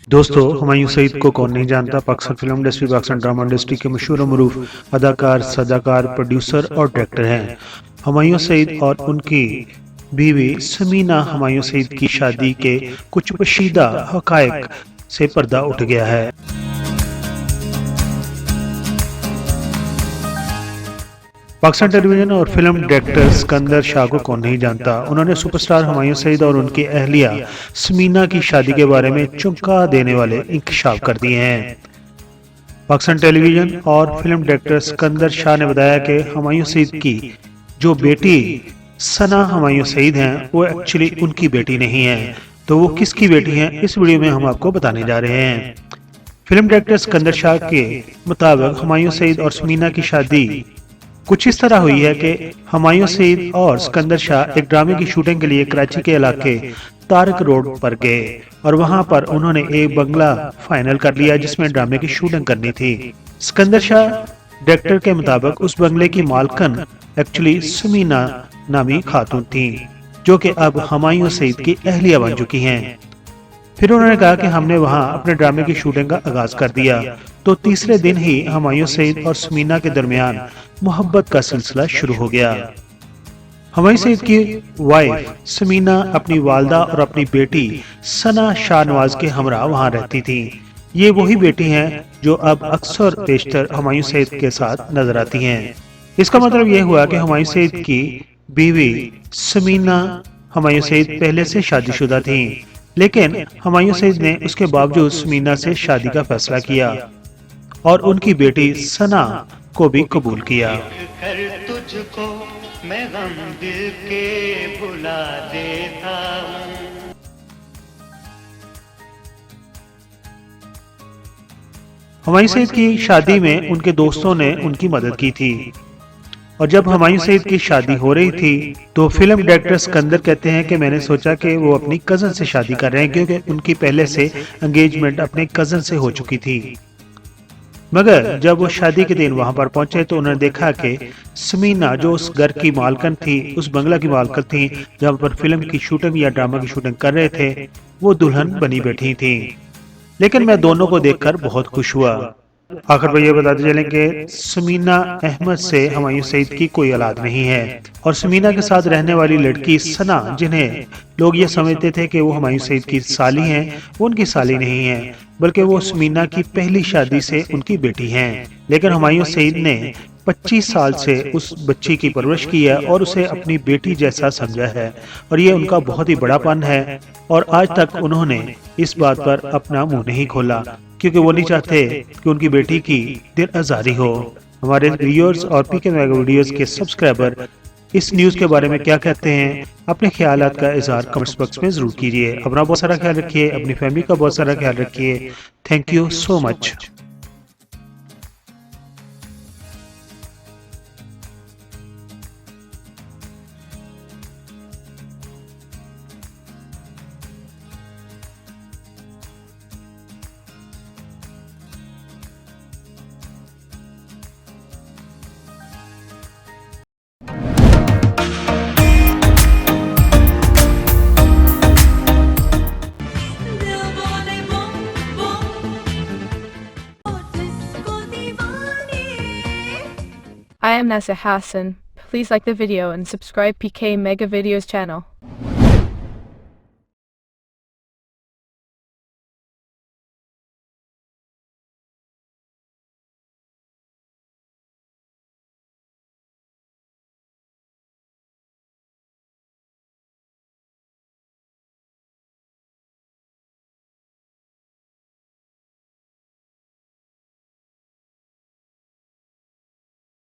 दोस्तों, हुमायूं सईद को कौन नहीं जानता। Pakistan film industry, Pakistan drama industry के मशहूर और मरूफ अदाकार, सदाकार, प्रोड्यूसर और डायरेक्टर हैं। हुमायूं सईद और उनकी बीवी समीना हुमायूं सईद की शादी के कुछ पोशीदा हकायक से पर्दा उठ गया है। पाकिस्तान टेलीविजन और फिल्म डायरेक्टर सिकंदर शाह को कौन नहीं जानता। उन्होंने सुपरस्टार हुमायूं सईद और उनकी अहलिया समीना की शादी के बारे में चौंका देने वाले इंकशाफ कर दिए हैं। पाकिस्तान टेलीविजन और फिल्म डायरेक्टर सिकंदर शाह ने बताया कि हुमायूं सईद की जो बेटी सना हुमायूं सईद हैं, वो एक्चुअली उनकी बेटी नहीं है। तो वो किसकी बेटी हैं, इस वीडियो में हम आपको बताने जा रहे हैं। फिल्म डायरेक्टर सिकंदर शाह के मुताबिक हुमायूं सईद और समीना की शादी कुछ इस तरह हुई है कि हुमायूं सईद और सिकंदर शाह एक ड्रामे की शूटिंग के लिए कराची के इलाके तारक रोड पर गए और वहां पर उन्होंने एक बंगला फाइनल कर लिया जिसमें ड्रामे की शूटिंग करनी थी। सिकंदर शाह डायरेक्टर के मुताबिक उस बंगले की मालकन एक्चुअली समीना नामी खातून थी, जो कि अब हुमायूं सईद की अहलिया बन चुकी हैं। फिर उन्होंने कहा कि हमने वहां अपने ड्रामे की शूटिंग का आगाज कर दिया। तो तीसरे दिन ही हुमायूं सईद और समीना के दरमियान मोहब्बत का सिलसिला शुरू हो गया। हुमायूं सईद की वाइफ समीना अपनी वालदा और अपनी बेटी सना शाहनवाज के हमरा वहां रहती थी। ये वही बेटी हैं जो अब अक्सर पेशतर हुमायूं सईद के साथ नजर आती हैं। इसका मतलब यह हुआ कि हुमायूं सईद की बीवी समीना हुमायूं सईद पहले से शादीशुदा थी, लेकिन हुमायूं सईद ने उसके बावजूद समीना से शादी का फैसला किया और उनकी बेटी सना को भी कबूल किया। कर तुझको मैं गम दिल के भुला देता हूं। हुमायूं सईद की शादी में उनके दोस्तों ने उनकी मदद की थी और जब हुमायूं सईद की शादी हो रही थी तो फिल्म डायरेक्टर सिकंदर कहते हैं कि मैंने सोचा कि वो अपनी कजन से शादी कर रहे हैं, क्योंकि उनकी पहले से एंगेजमेंट अपने कजन से हो चुकी थी। मगर जब वो शादी के दिन वहां पर पहुंचे तो उन्होंने देखा कि समीना जो उस घर की मालकन थी, उस बंगला की मालकन थी जहां पर फिल्म की शूटिंग या ड्रामा की शूटिंग कर रहे थे, वो दुल्हन बनी बैठी थी। लेकिन मैं दोनों को देखकर बहुत खुश हुआ। आखिर पर यह बताते चलें कि समीना अहमद से हुमायूं सईद की कोई औलाद नहीं है और समीना के साथ रहने वाली लड़की सना, जिन्हें लोग ये समझते थे कि वो हुमायूं सईद की साली हैं, वो उनकी साली नहीं है, बल्कि वो समीना की पहली शादी से उनकी बेटी हैं। लेकिन हुमायूं सईद ने 25 साल से उस बच्ची की परवरिश की है और उसे अपनी बेटी जैसा समझा है और ये उनका बहुत ही बड़ापन है। और आज तक उन्होंने इस बात पर अपना मुंह नहीं खोला, क्योंकि वो नहीं चाहते कि उनकी बेटी की दिल आजारी हो। हमारे व्यूअर्स और पीके मेगा वीडियोस के सब्सक्राइबर इस न्यूज के बारे में क्या कहते हैं, अपने ख्यालात का इजहार कमेंट्स बॉक्स में जरूर कीजिए। अपना बहुत सारा ख्याल रखिए, अपनी फैमिली का बहुत सारा ख्याल रखिए। Thank you so much. I am Nasa Hassan. Please like the video and subscribe PK Mega Videos channel.